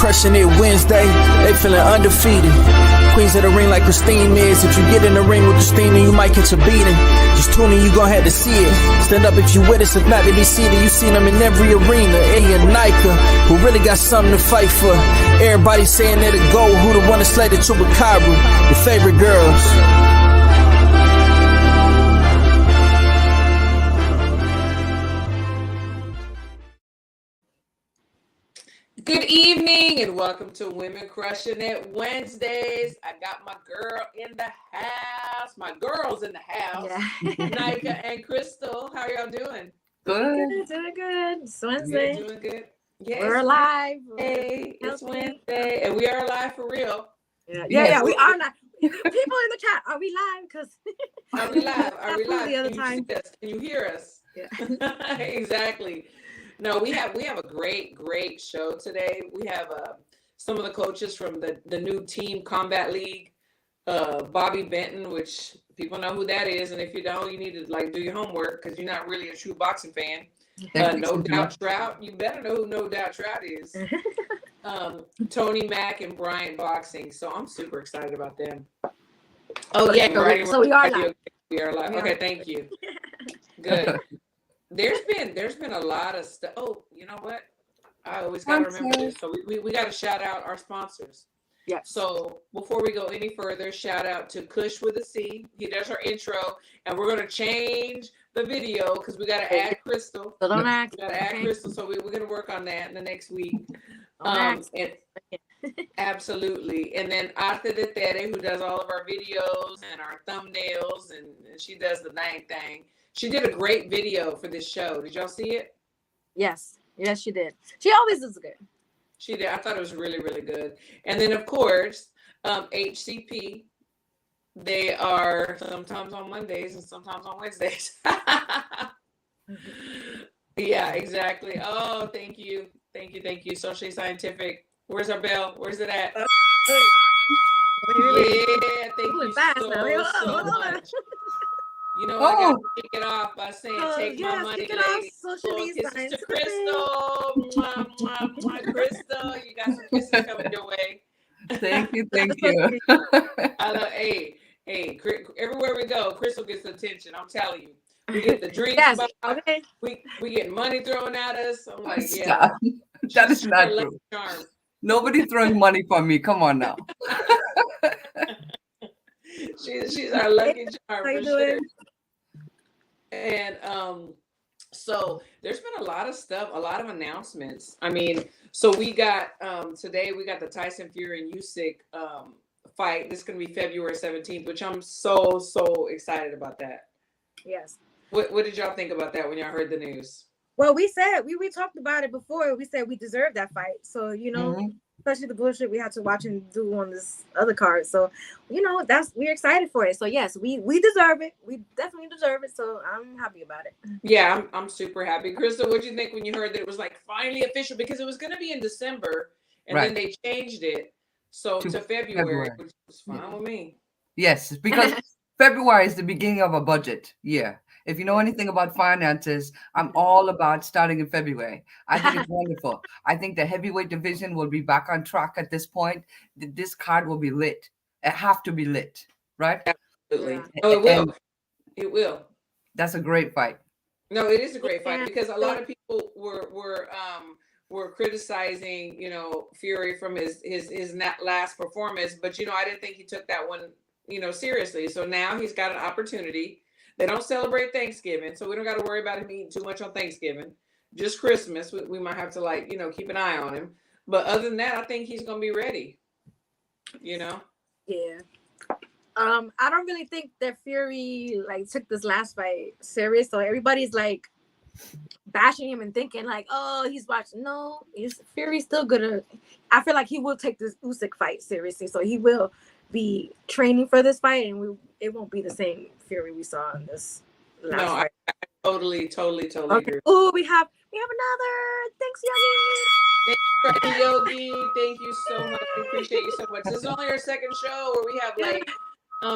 crushing it Wednesday. They feeling undefeated. Queens of the ring like Christine is. If you get in the ring with Christine, you might catch a beating. Just tune in, you gon' have to see it. Stand up if you with us, if not, they be seated. You seen them in every arena. Eddie and Nika, who really got something to fight for. Everybody saying they're the goal. Who the one that slayed the Chupacabra? Your favorite girls. Good evening and welcome to Women Crushing It Wednesdays. I got my girl in the house, my girls in the house, Nika and Crystal. How y'all doing? Good, doing good. It's Wednesday. You're doing good. Yes, we're alive. Hey, it's Wednesday, and we are live for real. Yeah, we are live. People in the chat, are we live? Because are we live? Are we live? The other Can time. you see us? Can you hear us? Yeah. Exactly. No, we have a great show today. We have some of the coaches from the new Team Combat League, Bobby Benton, which people know who that is, and if you don't, you need to do your homework because you're not really a true boxing fan. No Doubt Trout, you better know who No Doubt Trout is. Tony Mack and Bryant Boxing. So I'm super excited about them. Oh yeah, so we are live. We are live. Okay, thank you. Good. There's been a lot of stuff. Oh, you know what? I always got to remember this. So we got to shout out our sponsors. Yeah. So before we go any further, shout out to Kush with a C. He does our intro, and we're gonna change the video because we got to add Crystal. So don't act. We got to add Crystal. So we're gonna work on that in the next week. Absolutely. And then Arte de Tere, who does all of our videos and our thumbnails, and she does the dang thing. She did a great video for this show. Did y'all see it? Yes, she did. She always does good. She did. I thought it was really, really good. And then, of course, HCP. They are sometimes on Mondays and sometimes on Wednesdays. Yeah, exactly. Oh, thank you. Socially Scientific. Where's our bell? Where's it at? Yeah, thank you so much. You know, I gotta kick it off by saying, take my money, ladies. Kisses to Crystal. Mwah, mwah, mwah. Crystal, you got some kisses coming your way. Thank you. I love, hey, everywhere we go, Crystal gets attention. I'm telling you. We get the drinks. Yes, okay. We get money thrown at us. I'm like, Stop. That is not true. Charm. Nobody throwing money for me. Come on now. She's our lucky charm for sure. And so there's been a lot of stuff, a lot of announcements. I mean, so we got today we got the Tyson Fury and Usyk fight. This is gonna be February 17th, which I'm so excited about that. Yes. What did y'all think about that when y'all heard the news? Well, we said we talked about it before. We said we deserved that fight. So especially the bullshit we had to watch and do on this other card. So, we're excited for it. So yes, we deserve it. We definitely deserve it. So I'm happy about it. Yeah, I'm super happy. Crystal, what did you think when you heard that it was finally official? Because it was going to be in December, and then they changed it to February, which was fine with me. Yes, because February is the beginning of a budget year. If you know anything about finances, I'm all about starting in February. I think it's wonderful. I think the heavyweight division will be back on track at this point. This card will be lit. It have to be lit, right? Absolutely. Oh, it will. It will. That's a great fight. No, it is a great fight because a lot of people were criticizing, Fury from his last performance, but I didn't think he took that one, seriously. So now he's got an opportunity. They don't celebrate Thanksgiving, so we don't got to worry about him eating too much on Thanksgiving. Just Christmas, we might have to keep an eye on him. But other than that, I think he's gonna be ready. Yeah. I don't really think that Fury took this last fight serious. So everybody's bashing him and thinking he's watching. No, Fury's still gonna. I feel like he will take this Usyk fight seriously. So he will be training for this fight, and it won't be the same Fury we saw in this last fight. I totally Okay. agree. Oh, we have another. Thanks, Yogi. Thank you, Yogi. Thank you so much. We appreciate you so much. This is only our second show where we have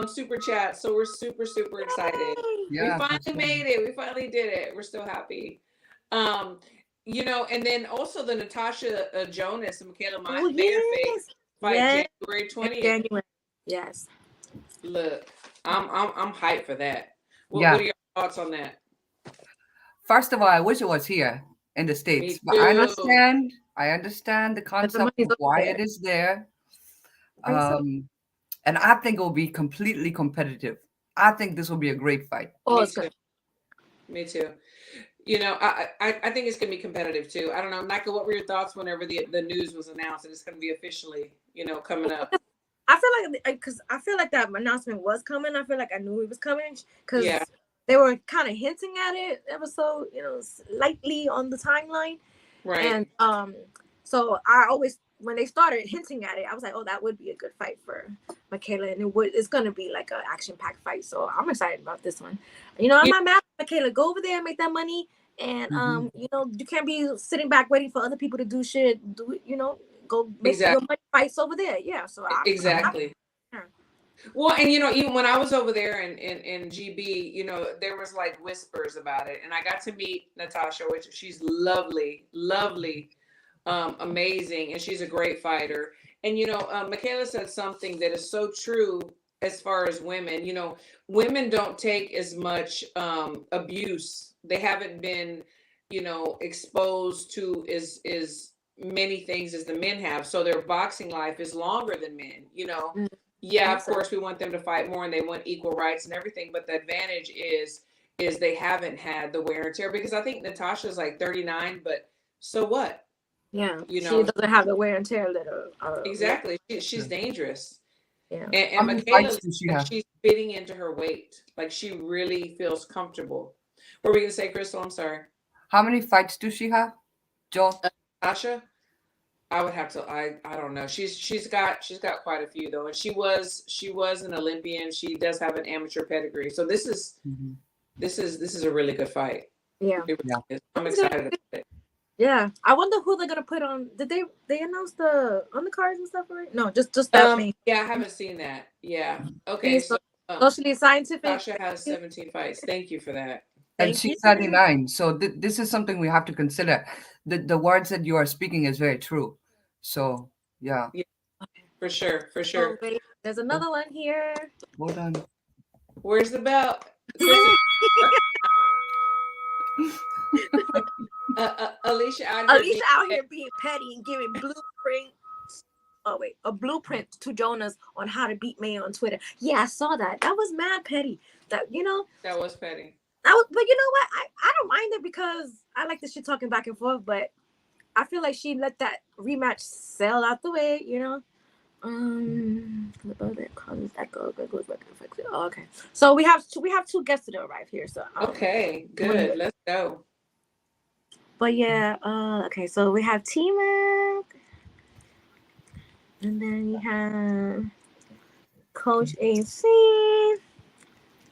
super chat, so we're super excited. Yeah, we finally made it. We finally did it. We're still happy. You know, and then also the Natasha Jonas and Michaela Oh, Mayer fight yes. January 20th. January. Yes. Look, I'm hyped for that. Yeah. What are your thoughts on that? First of all, I wish it was here in the States, Me but too. I understand the But the concept money's of over why there. it is there. Right, so- And I think it will be completely competitive. I think this will be a great fight. Oh, Me it's too. good. Me too. You know, I think it's gonna be competitive too. I don't know, Micah, what were your thoughts whenever the news was announced that it's gonna be officially, you know, coming up? I feel like because I feel like that announcement was coming. I feel like I knew it was coming because Yeah. they were kind of hinting at it ever so slightly on the timeline. Right. And so I always when they started hinting at it, I was like, oh, that would be a good fight for Michaela, and it's gonna be like an action-packed fight. So I'm excited about this one. You know, I'm not mad at Michaela. Go over there and make that money. And you know, you can't be sitting back waiting for other people to do shit. Do it, you know, go make your money fights over there. Yeah. So exactly. Well, and you know, even when I was over there in GB, you know, there was like whispers about it, and I got to meet Natasha, which she's lovely, amazing, and she's a great fighter. And you know, Michaela said something that is so true as far as women. You know, women don't take as much abuse. They haven't been, you know, exposed to as many things as the men have. So their boxing life is longer than men. You know. Yeah, of course we want them to fight more and they want equal rights and everything, but the advantage is they haven't had the wear and tear, because I think Natasha's like 39, but so what? Yeah, you know, she doesn't have the wear and tear that exactly. She's dangerous. Yeah. And Michaela, she's fitting into her weight. Like she really feels comfortable. What were we gonna say, Crystal? I'm sorry. How many fights does she have, Joe? Natasha? I would have to. I don't know. She's got quite a few though, and she was an Olympian. She does have an amateur pedigree. So this is a really good fight. Yeah. I'm excited about it. Yeah, I wonder who they're gonna put on. Did they announce the undercards and stuff already? No, just that main. Yeah, I haven't seen that. Yeah. Okay. So socially scientific. Natasha has 17 fights. Thank you for that. And she's 39. So this is something we have to consider. The words that you are speaking is very true. So yeah. For sure. For sure. Oh, there's another one here. Hold on. Where's the belt? Alicia out here being petty and giving a blueprint to Jonas on how to beat May on Twitter. Yeah, I saw that. That was mad petty. That that was petty. But you know what? I don't mind it because I like the shit talking back and forth, but I feel like she let that rematch sail out the way, you know. That goes back to the okay. So we have two guests to arrive here. So okay, good. Let's go. But yeah, okay. So we have T-Mac, and then you have Coach AC,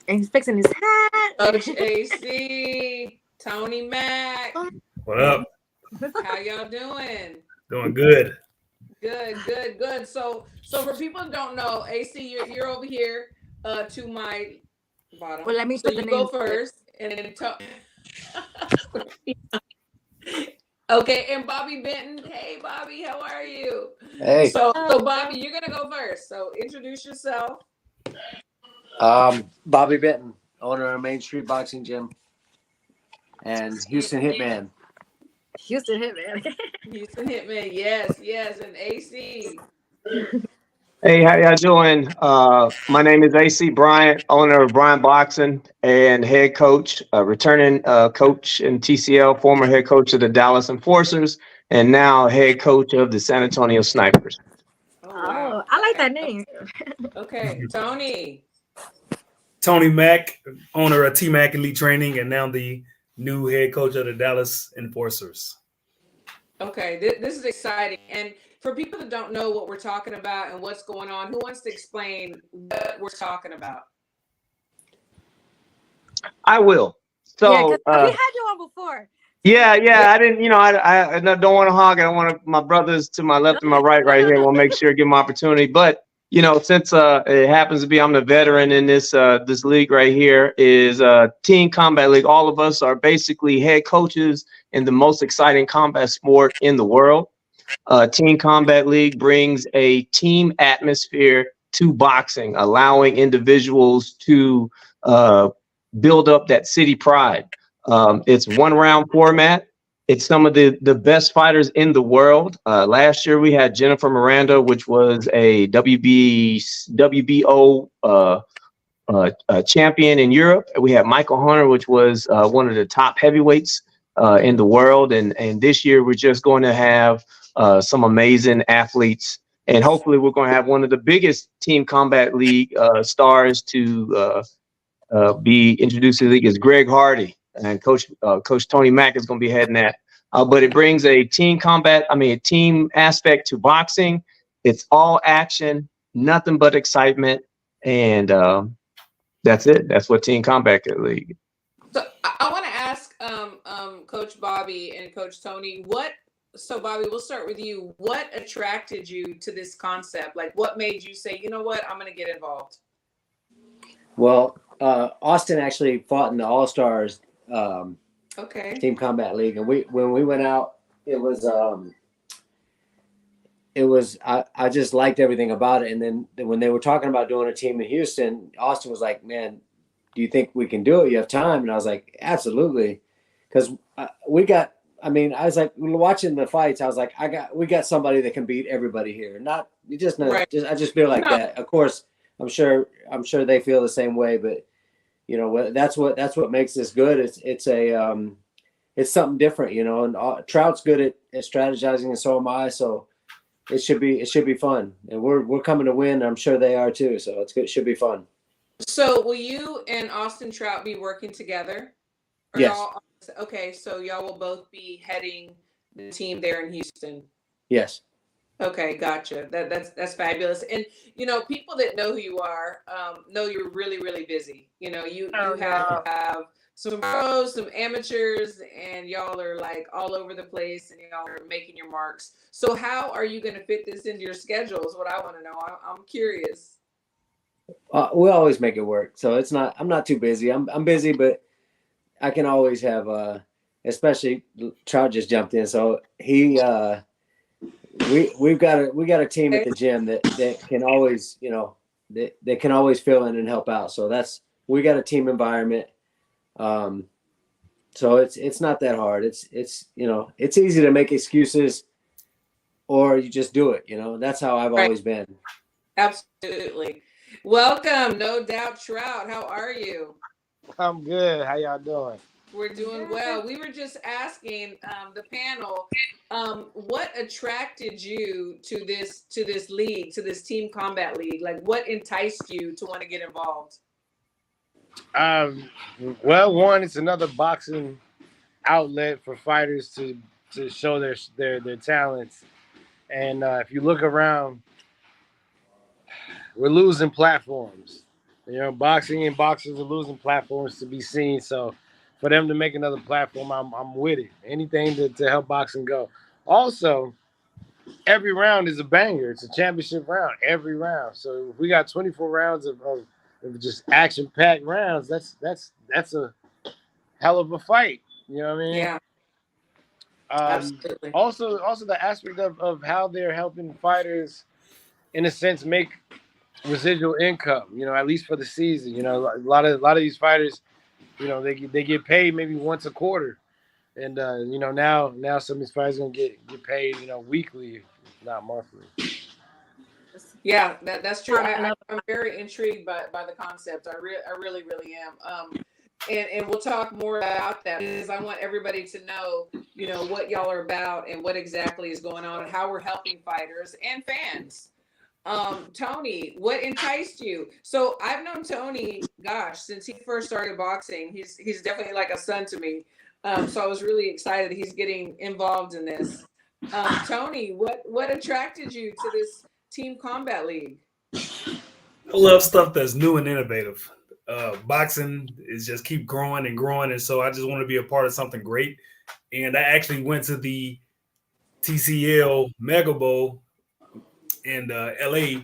and he's fixing his hat. Coach AC, Tony Mack. What up? How y'all doing? Doing good. Good. So for people who don't know, AC, you're over here to my bottom. Well, let me. So you go first, and then okay, and Bobby Benton. Hey, Bobby, how are you? Hey. So Bobby, you're gonna go first. So introduce yourself. Bobby Benton, owner of Main Street Boxing Gym, and Houston Hitman. Houston Hitman. Houston Hitman, yes, and AC. Hey, how y'all doing? My name is AC Bryant, owner of Bryant Boxing and head coach, returning coach in TCL, former head coach of the Dallas Enforcers, and now head coach of the San Antonio Snipers. Oh, wow. I like that name. Okay, Tony Mack, owner of T-Mac Elite Training, and now the new head coach of the Dallas Enforcers. Okay, this is exciting. And for people that don't know what we're talking about and what's going on, who wants to explain what we're talking about? I will. So we had you on before. Yeah. I didn't, I don't want to hog it. I want my brothers to my left and my right here. We'll make sure give them opportunity. But since it happens to be I'm the veteran in this league right here, is Team Combat League. All of us are basically head coaches in the most exciting combat sport in the world. Team Combat League brings a team atmosphere to boxing, allowing individuals to build up that city pride. It's 1-round format. It's some of the best fighters in the world. Last year we had Jennifer Miranda, which was a WBO champion in Europe. We had Michael Hunter, which was one of the top heavyweights in the world. And this year we're just going to have some amazing athletes. And hopefully we're going to have one of the biggest Team Combat League stars to be introduced to the league is Greg Hardy. And Coach Tony Mack is going to be heading that. But it brings a team aspect to boxing. It's all action, nothing but excitement. And that's it. That's what Team Combat League. So I want to ask Coach Bobby and Coach Tony, so Bobby, we'll start with you. What attracted you to this concept? Like, what made you say, you know what, I'm going to get involved? Well, Austin actually fought in the All-Stars Team Combat League, and when we went out, it was I just liked everything about it. And then when they were talking about doing a team in Houston, Austin was like, "Man, do you think we can do it? You have time?" And I was like, "Absolutely," because I was like watching the fights. I was like, we got somebody that can beat everybody here. I just feel like that. Of course, I'm sure they feel the same way, but that's what makes this good. It's something different, and Trout's good at strategizing, and so am I. So it should be fun, and we're coming to win. I'm sure they are too. So it's good. It should be fun. So will you and Austin Trout be working together? Yes. Okay, so y'all will both be heading the team there in Houston. Yes. Okay, gotcha. That's fabulous. And people that know who you are know you're really, really busy. You have some pros, some amateurs, and y'all are like all over the place, and y'all are making your marks. So how are you going to fit this into your schedule is what I want to know. I'm curious. We always make it work. So I'm not too busy. I'm busy, but I can always have especially Trout just jumped in. So we got a team at the gym that can always, that can always fill in and help out. So we got a team environment. So it's not that hard. It's easy to make excuses, or you just do it. That's how I've always been. Absolutely. Welcome, no doubt, Trout. How are you? I'm good. How y'all doing? We're doing well. We were just asking the panel, what attracted you to this league, to this Team Combat League? Like, what enticed you to want to get involved? Well, one, it's another boxing outlet for fighters to show their talents. And if you look around, we're losing platforms. Boxing and boxers are losing platforms to be seen. So for them to make another platform, I'm with it. Anything to help boxing go. Also, every round is a banger. It's a championship round every round. So if we got 24 rounds of just action-packed rounds, that's a hell of a fight. You know what I mean? Yeah. Absolutely. Also the aspect of how they're helping fighters, in a sense, make residual income. At least for the season. A lot of these fighters, they get paid maybe once a quarter, and now some of these fighters gonna get paid weekly, if not monthly. Yeah, that's true. I'm very intrigued by the concept. I really am. And we'll talk more about that, because I want everybody to know, what y'all are about and what exactly is going on and how we're helping fighters and fans. Tony, what enticed you? So I've known Tony, since he first started boxing. He's definitely like a son to me. So I was really excited that he's getting involved in this. Tony, what attracted you to this Team Combat League? I love stuff that's new and innovative. Boxing is just keep growing and growing, and so I just want to be a part of something great. And I actually went to the TCL Mega Bowl in LA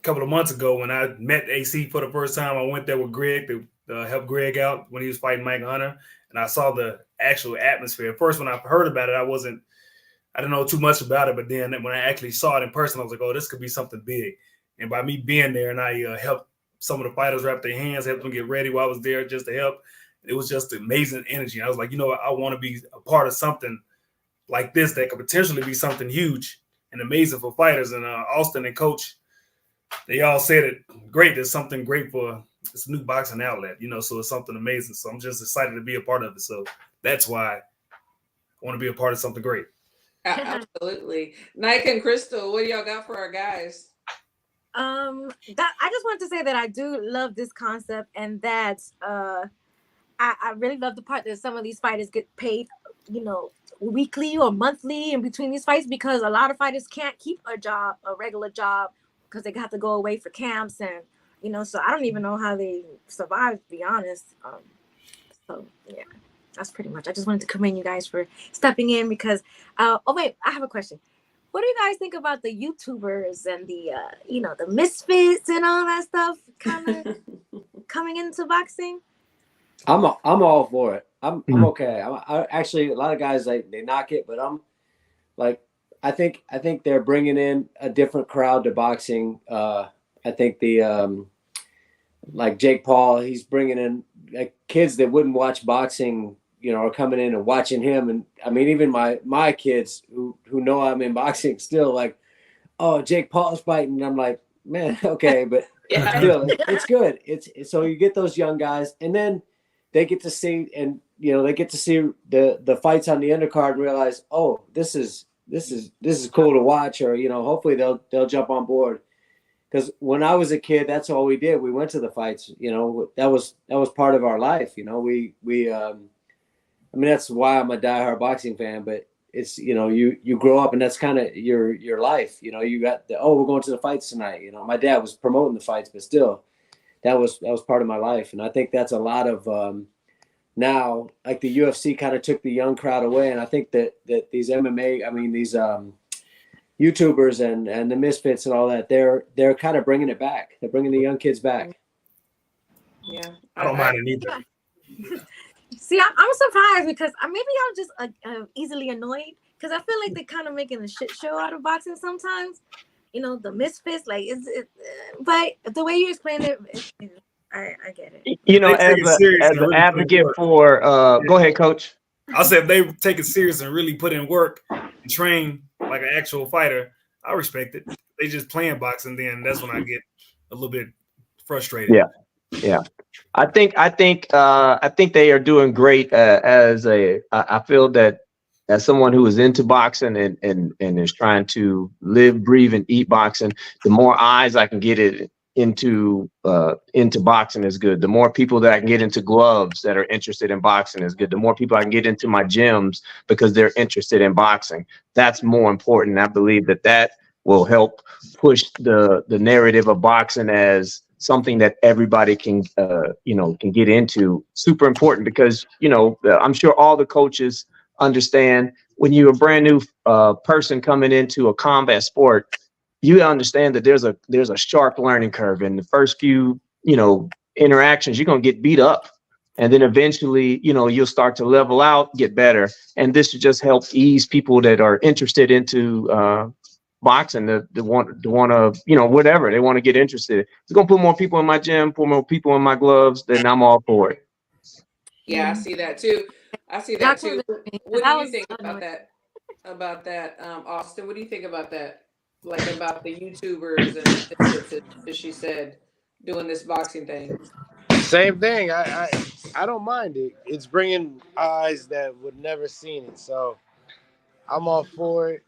couple of months ago when I met AC for the first time. I went there with Greg to help Greg out when he was fighting Mike Hunter, and I saw the actual atmosphere. At first, when I heard about it, I didn't know too much about it, but then when I actually saw it in person, I was like, oh, this could be something big. And by me being there, and I helped some of the fighters wrap their hands, helped them get ready while I was there just to help. It was just amazing energy. I was like, I want to be a part of something like this that could potentially be something huge and amazing for fighters. And Austin and Coach, they all said it great. There's something great for this new boxing outlet, so it's something amazing. So I'm just excited to be a part of it. So that's why I want to be a part of something great. Absolutely. Nike and Crystal, what do y'all got for our guys? That I just wanted to say that I do love this concept, and that I really love the part that some of these fighters get paid, weekly or monthly in between these fights, because a lot of fighters can't keep a regular job, because they have to go away for camps, and so I don't even know how they survive, to be honest. So yeah, that's pretty much. I just wanted to commend you guys for stepping in, because oh wait, I have a question. What do you guys think about the YouTubers and the the misfits and all that stuff kind of coming into boxing? I'm all for it. I'm okay. I actually, a lot of guys they knock it, but I'm like, I think they're bringing in a different crowd to boxing. I think the like Jake Paul, he's bringing in kids that wouldn't watch boxing, are coming in and watching him. And I mean, even my kids who know I'm in boxing still like, oh, Jake Paul's fighting. And I'm like, man, okay, but still, it's good. It's so you get those young guys, and then they get to see, and they get to see the fights on the undercard and realize, oh, this is cool to watch, or hopefully they'll jump on board. Because when I was a kid, that's all we did. We went to the fights. That was part of our life. I mean, that's why I'm a diehard boxing fan. But it's you grow up, and that's kind of your life. You got we're going to the fights tonight. My dad was promoting the fights, but still, that was part of my life. And I think that's a lot of now, like the UFC kind of took the young crowd away, and I think that these MMA, I mean these YouTubers and the misfits and all that, they're kind of bringing it back. They're bringing the young kids back. Yeah, I don't mind it either. See, I'm surprised, because maybe I'm just easily annoyed, because I feel like they're kind of making a shit show out of boxing sometimes. The misfits, but the way you explain it, I get it. As an advocate for, go ahead, Coach. I said if they take it serious and really put in work and train like an actual fighter, I respect it. They just playing boxing, then that's when I get a little bit frustrated. Yeah. I think they are doing great. I feel that as someone who is into boxing and is trying to live, breathe, and eat boxing, the more eyes I can get it into boxing is good. The more people that I can get into gloves that are interested in boxing is good. The more people I can get into my gyms because they're interested in boxing, that's more important. I believe that will help push the narrative of boxing as something that everybody can get into. Super important, because I'm sure all the coaches understand when you're a brand new person coming into a combat sport, you understand that there's a sharp learning curve. In the first few interactions, you're gonna get beat up, and then eventually you'll start to level out, get better, and this will just help ease people that are interested into boxing to want to whatever they want to get interested. It's gonna put more people in my gym, put more people in my gloves, then I'm all for it. Yeah, I see that too. What do you think about that? Austin, what do you think about that? Like about the YouTubers and as she said, doing this boxing thing? Same thing. I don't mind it. It's bringing eyes that would never seen it. So I'm all for it.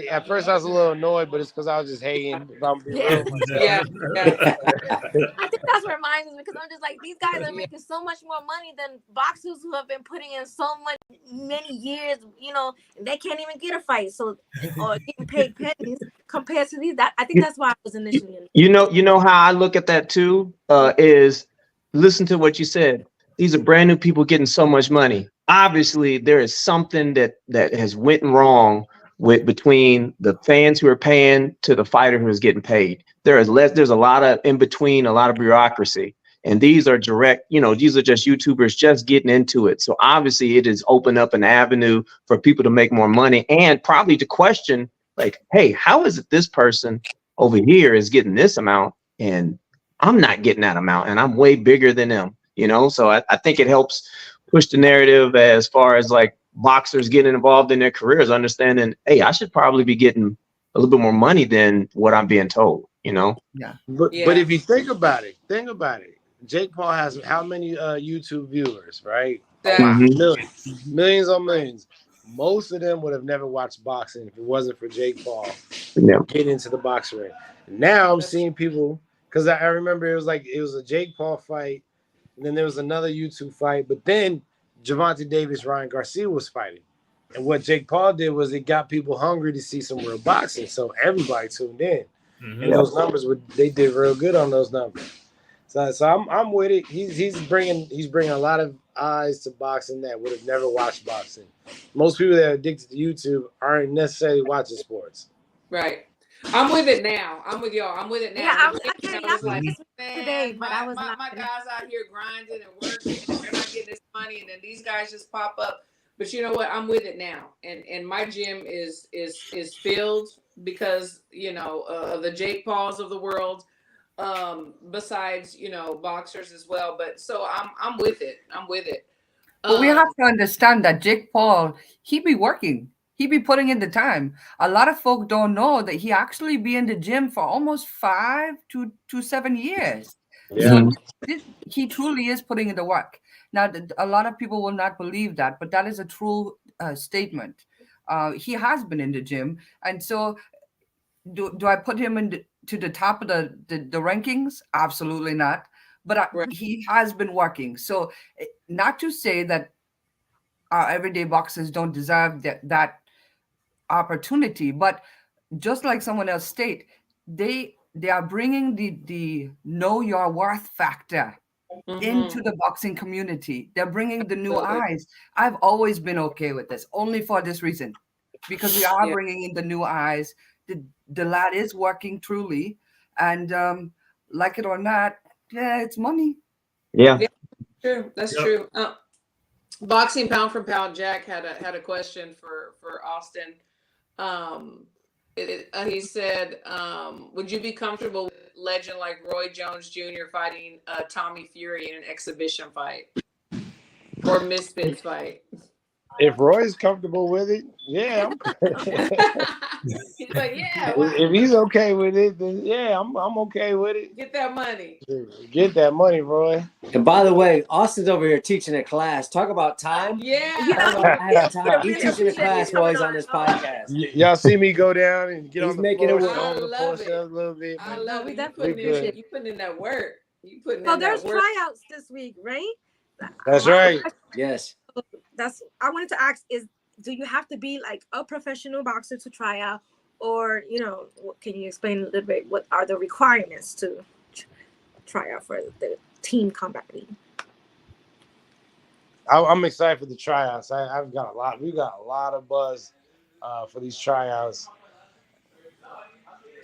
At first I was a little annoyed, but it's because I was just hating. If I'm being real. Yeah. I think that's what reminds me, because I'm just like, these guys are making so much more money than boxers who have been putting in so many years, they can't even get a fight, or getting paid pennies compared to these. I think that's why I was initially. You know how I look at that too, is listen to what you said. These are brand new people getting so much money. Obviously, there is something that has went wrong between the fans who are paying to the fighter who is getting paid. There's a lot of in between, a lot of bureaucracy. And these are direct, these are just YouTubers just getting into it. So obviously it has opened up an avenue for people to make more money and probably to question, like, hey, how is it this person over here is getting this amount and I'm not getting that amount and I'm way bigger than them, So I think it helps push the narrative as far as like boxers getting involved in their careers, understanding, hey, I should probably be getting a little bit more money than what I'm being told, Yeah. But if you think about it. Jake Paul has how many YouTube viewers, right? Millions on millions. Most of them would have never watched boxing if it wasn't for Jake Paul getting into the boxing ring. Now I'm seeing people, because I remember it was a Jake Paul fight, and then there was another YouTube fight, but then Gervonta Davis, Ryan Garcia was fighting. And what Jake Paul did was it got people hungry to see some real boxing, so everybody tuned in. And those numbers they did real good on those numbers. So I'm with it. He's bringing a lot of eyes to boxing that would have never watched boxing. Most people that are addicted to YouTube aren't necessarily watching sports. Right. I'm with it now. I'm with y'all. I'm with it now. Yeah, I was like, today, but I was not. My guys out here grinding and working, and they're not getting this money, and then these guys just pop up. But you know what? I'm with it now, and my gym is filled because of the Jake Pauls of the world. Besides boxers as well, but so I'm with it. But we have to understand that Jake Paul, he be working. He be putting in the time. A lot of folk don't know that he actually be in the gym for almost 5 to 7 years. Yeah. So he truly is putting in the work. Now, a lot of people will not believe that, but that is a true statement. He has been in the gym. And so do I put him to the top of the rankings? Absolutely not. But he has been working. So not to say that our everyday boxers don't deserve that opportunity, but just like someone else stated, they are bringing the know your worth factor into the boxing community. They're bringing the new eyes. I've always been okay with this, only for this reason, because we are bringing in the new eyes. The lad is working truly, and like it or not, it's money. Yeah, true. That's true. Boxing pound for pound. Jack had a question for Austin. He said, would you be comfortable with a legend like Roy Jones Jr. fighting Tommy Fury in an exhibition fight or Misfits fight? If Roy's comfortable with it, yeah. He's like, yeah. If he's okay with it, then yeah, I'm okay with it. Get that money. Get that money, Roy. And by the way, Austin's over here teaching a class. Talk about time. Yeah. Time. He's teaching a class while he's on this podcast. Y'all see me go down and get He's on the making floor, it work. on the I love floor it. a little bit. I love it. You putting in that work. You putting So in there's that work. tryouts this week, right? That's right. Yes. I wanted to ask is, do you have to be like a professional boxer to try out, or can you explain a little bit what are the requirements to try out for the team combat league? I'm excited for the tryouts. We got a lot of buzz for these tryouts,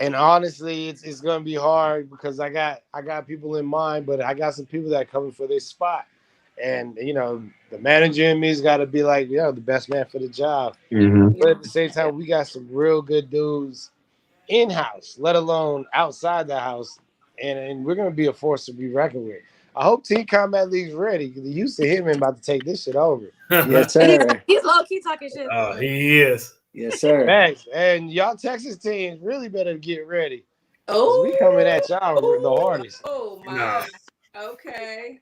and honestly, it's gonna be hard because I got people in mind, but I got some people that are coming for this spot. And the manager in me's got to be like, the best man for the job. Mm-hmm. But at the same time, we got some real good dudes in house, let alone outside the house, and we're gonna be a force to be reckoned with. I hope Team Combat League's ready because the Houston Hitman about to take this shit over. Yes, sir. He's low key talking shit. Oh, he is. Yes, sir. Thanks. And y'all Texas teams really better get ready. Oh, We coming at y'all the hardest. Oh my. Nah. Okay.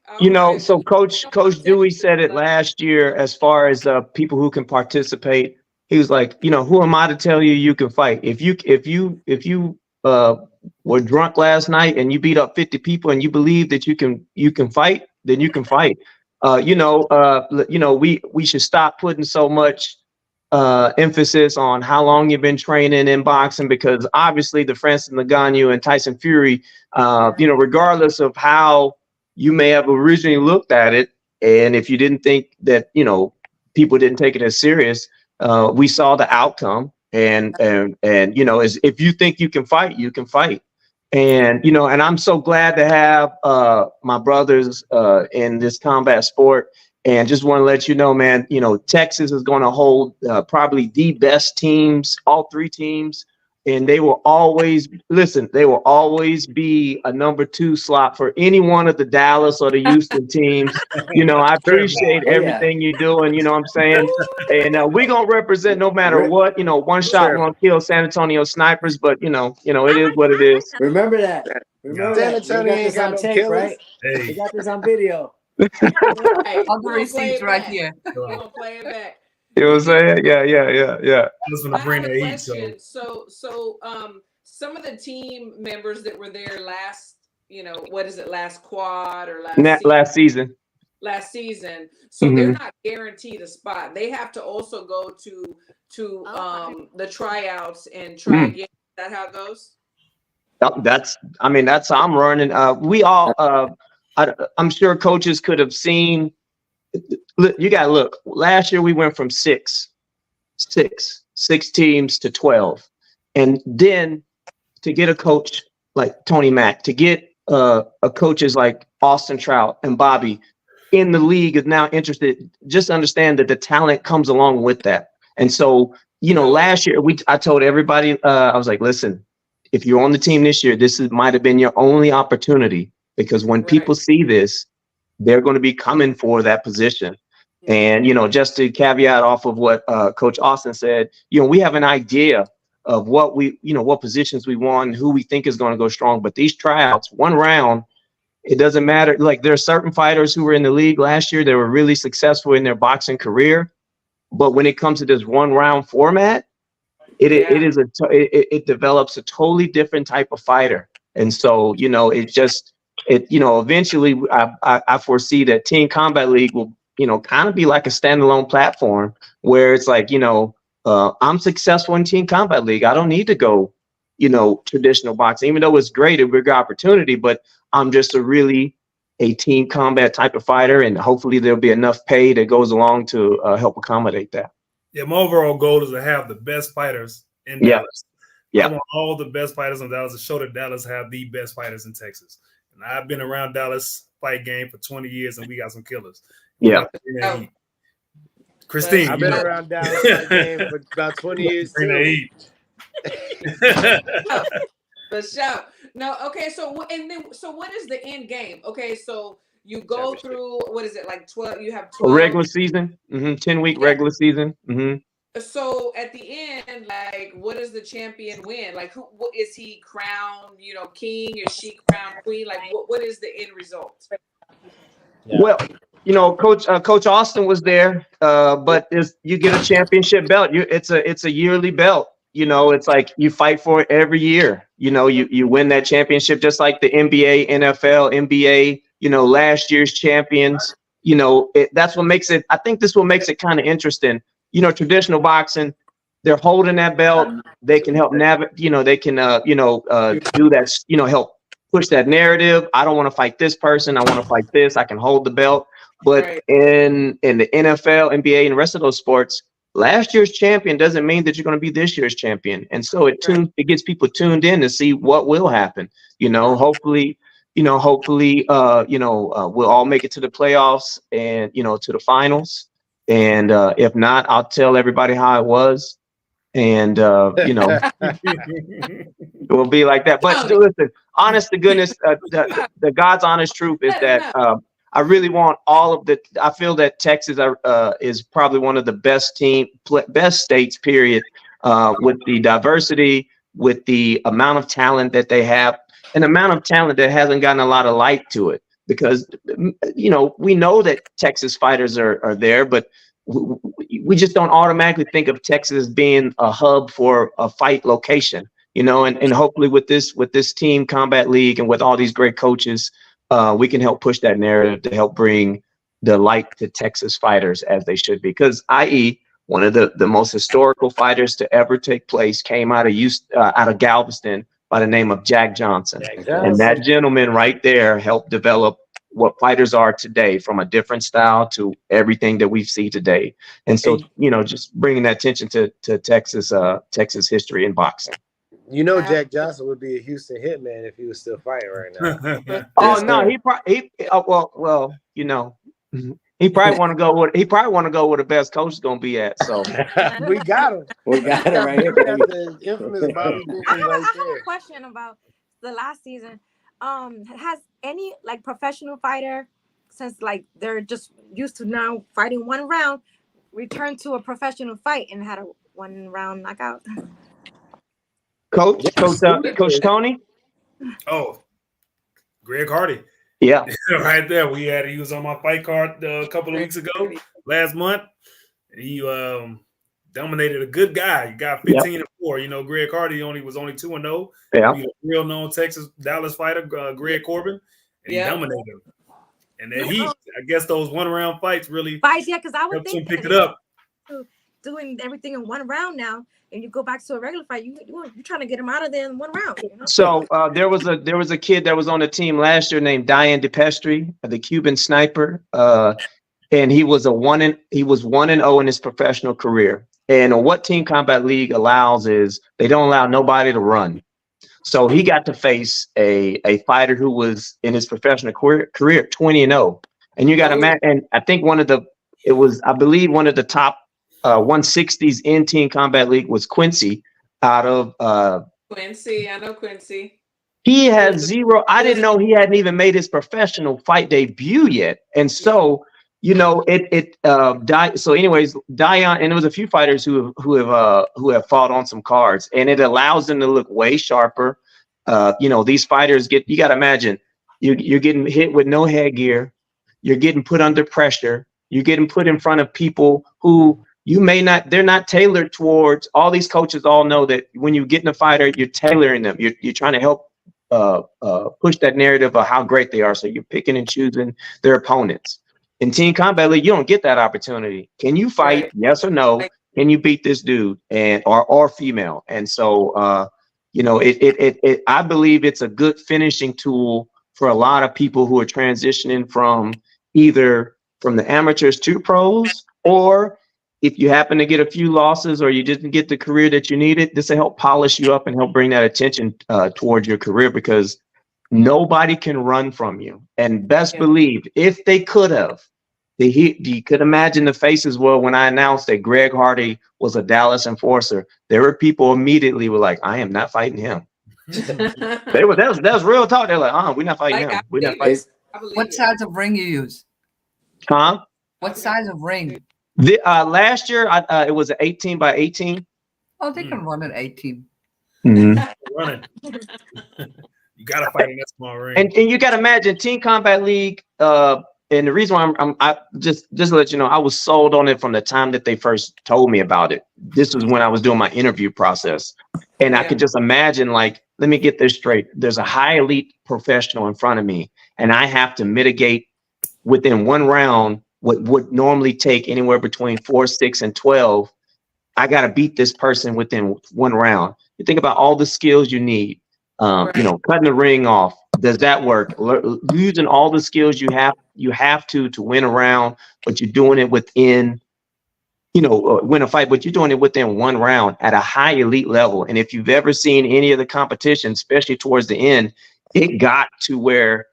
so Coach Dewey said it last year as far as people who can participate. He was like, who am I to tell you can fight? If you were drunk last night and you beat up 50 people and you believe that you can fight, then you can fight. We should stop putting so much emphasis on how long you've been training in boxing, because obviously the Francis Ngannou and Tyson Fury, regardless of how you may have originally looked at it, and if you didn't think that people didn't take it as serious, we saw the outcome. And you know, is if you think you can fight, you can fight. And you know, and I'm so glad to have my brothers in this combat sport. And just want to let you know, man, you know, Texas is going to hold probably the best teams, all three teams. And they will always they will always be a number 2 slot for any one of the Dallas or the Houston teams. You know, I appreciate everything you're doing. You know what I'm saying? And we're going to represent no matter what. You know, one shot won't kill San Antonio snipers, but, you know, it is what it is. Remember that. Remember San that. Antonio You got ain't this got on no tape, killers. right? Hey, You got this on video. Hey, All the we're gonna play receipts it right back. here. We're gonna play it back. You know what I'm saying? Yeah. I was I gonna bring have the a heat. So question. So, some of the team members that were there last, you know, what is it, last quad or Last season. last season. So they're not guaranteed a spot. They have to also go to the tryouts and try again. Is that how it goes? That's how I'm running. We all, I'm sure coaches could have seen. Look, you got to look. Last year we went from six teams to 12, and then to get a coach like Tony Mack, to get a coaches like Austin Trout and Bobby in the league is now interested. Just understand that the talent comes along with that. And so, you know, last year I told everybody, I was like, listen, if you're on the team this year, might have been your only opportunity, because when people see this, they're going to be coming for that position. And, you know, just to caveat off of what Coach Austin said, you know, we have an idea of what what positions we want, who we think is going to go strong. But these tryouts, one round, it doesn't matter. Like, there are certain fighters who were in the league last year that were really successful in their boxing career. But when it comes to this one round format, it develops a totally different type of fighter. And so, you know, eventually I foresee that Team Combat League will, you know, kind of be like a standalone platform where it's like, you know, I'm successful in Team Combat League. I don't need to go, you know, traditional boxing, even though it's great, a bigger opportunity, but I'm just a team combat type of fighter. And hopefully there'll be enough pay that goes along to help accommodate that. yeah, my overall goal is to have the best fighters in Dallas. Yeah. I want all the best fighters in Dallas to show that Dallas have the best fighters in Texas. And I've been around Dallas fight game for 20 years, and we got some killers. Yeah. Christine, I've been around Dallas fight game for about 20 years too. For sure. No, okay. So what is the end game? Okay, so you go through, what is it, like 12? You have 12 regular season, 10-week regular season. So at the end, like, what does the champion win? Like, what is he crowned? You know, king? Is she crowned queen? Like, what is the end result? Yeah. Well, you know, Coach Austin was there, but you get a championship belt. It's a yearly belt. You know, it's like you fight for it every year. You know, you win that championship, just like the NBA, NFL, NBA. You know, last year's champions. You know, that's what makes it. I think this what makes it kind of interesting. You know, traditional boxing, they're holding that belt. They can help navigate. You know, they can do that. You know, help push that narrative. I don't want to fight this person. I want to fight this. I can hold the belt. But in the NFL, NBA, and the rest of those sports, last year's champion doesn't mean that you're going to be this year's champion. And so it gets people tuned in to see what will happen. You know, hopefully, we'll all make it to the playoffs and, you know, to the finals. And if not, I'll tell everybody how it was. And, you know, it will be like that. But listen, honest to goodness, the God's honest truth is that I really want I feel that Texas is probably one of the best states, period, with the diversity, with the amount of talent that they have, an amount of talent that hasn't gotten a lot of light to it. Because, you know, we know that Texas fighters are there, but we just don't automatically think of Texas being a hub for a fight location, you know, and hopefully with this Team Combat League and with all these great coaches, we can help push that narrative to help bring the light to Texas fighters as they should be. Because i.e., one of the most historical fighters to ever take place came out of Galveston by the name of Jack Johnson. And that gentleman right there helped develop what fighters are today, from a different style to everything that we see today. And so, just bringing that attention to Texas history in boxing. You know, Jack Johnson would be a Houston hitman if he was still fighting right now. Oh no, he well, he probably want to go where the best coach is going to be at. So we got him. We got it right here. Got the infamous Bobby Benton I right have there. a question about the last season. Has any like professional fighter, since like they're just used to now fighting one round, returned to a professional fight and had a 1 round knockout? Coach Tony? Oh, Greg Hardy. Yeah. Right there. He was on my fight card a couple of weeks ago, last month. He dominated a good guy. He got 15-4. You know, Greg Hardy was only 2-0. Yeah. He was a real known Dallas fighter, Greg Corbin, and he dominated him. And then I guess those 1 round fights really because I would helped him think pick it up. Doing everything in 1 round now, and you go back to a regular fight, you're trying to get him out of there in 1 round. So there was a kid that was on the team last year named Diane DePestri, the Cuban sniper, and he was 1-0 in his professional career. And what Team Combat League allows is they don't allow nobody to run. So he got to face a fighter who was in his professional career 20-0, and you got to imagine. And I think one of the top 160s in Team Combat League was Quincy out of Quincy. I know Quincy. He has 0. I didn't know he hadn't even made his professional fight debut yet. And so, so anyways, Dion, and there was a few fighters who have fought on some cards, and it allows them to look way sharper. These fighters you got to imagine, you're getting hit with no headgear. You're getting put under pressure. You're getting put in front of people who they're not tailored towards. All these coaches all know that when you get in a fighter, you're tailoring them. You're trying to help push that narrative of how great they are. So you're picking and choosing their opponents. In Team Combat League, you don't get that opportunity. Can you fight? Right. Yes or no? Can you beat this dude or female? And so, I believe it's a good finishing tool for a lot of people who are transitioning from either from the amateurs to pros, or if you happen to get a few losses or you didn't get the career that you needed, this will help polish you up and help bring that attention towards your career, because nobody can run from you. And best believe, if they could have, you could imagine the faces. Well, when I announced that Greg Hardy was a Dallas enforcer, there were people immediately were like, I am not fighting him. That was real talk. They're like, we're not fighting him. We're not fighting. What size of ring you use? Huh? What size of ring? Last year, it was an 18 by 18. Oh, they can run at 18. Mm-hmm. Running. You got to fight in that small ring. And you got to imagine Team Combat League. And the reason why I just to let you know, I was sold on it from the time that they first told me about it. This was when I was doing my interview process. And I could just imagine, like, let me get this straight. There's a high elite professional in front of me, and I have to mitigate within 1 round what would normally take anywhere between 4, 6, and 12. I got to beat this person within 1 round. You think about all the skills you need, cutting the ring off. Does that work? Using all the skills you have to win a round, but you're doing it within, win a fight, but you're doing it within 1 round at a high elite level. And if you've ever seen any of the competition, especially towards the end, it got to where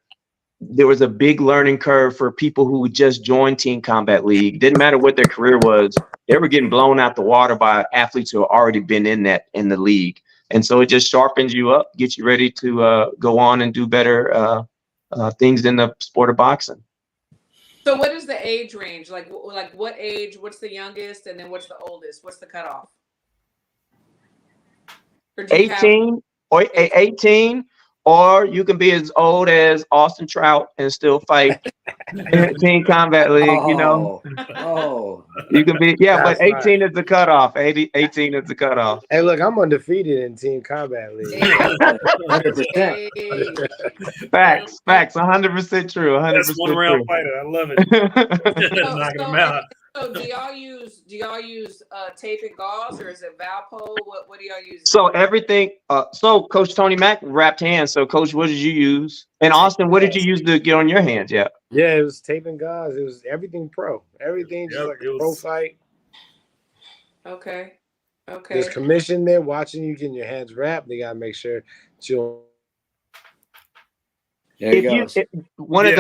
there was a big learning curve for people who just joined Team Combat League. Didn't matter what their career was. They were getting blown out the water by athletes who had already been in the league. And so it just sharpens you up, gets you ready to go on and do better things in the sport of boxing. So what is the age range? Like what age, what's the youngest, and then what's the oldest? What's the cutoff? 18 or 18, or you can be as old as Austin Trout and still fight in Team Combat League, Oh. You can be, That's but 18 is the cutoff. 18 is the cutoff. Hey, look, I'm undefeated in Team Combat League. 100%. Facts, 100% true. 100% That's 1 round true. fighter. I love it. Knock him out. So do y'all use tape and gauze, or is it Valpo? What do y'all use? So everything. So Coach Tony Mack wrapped hands. So Coach, what did you use? And Austin, what did you use to get on your hands? Yeah. Yeah, it was tape and gauze. It was everything pro. Everything just Yep, like it a pro was- fight. Okay. There's commission there watching you getting your hands wrapped. They gotta make sure that you. There he goes. One of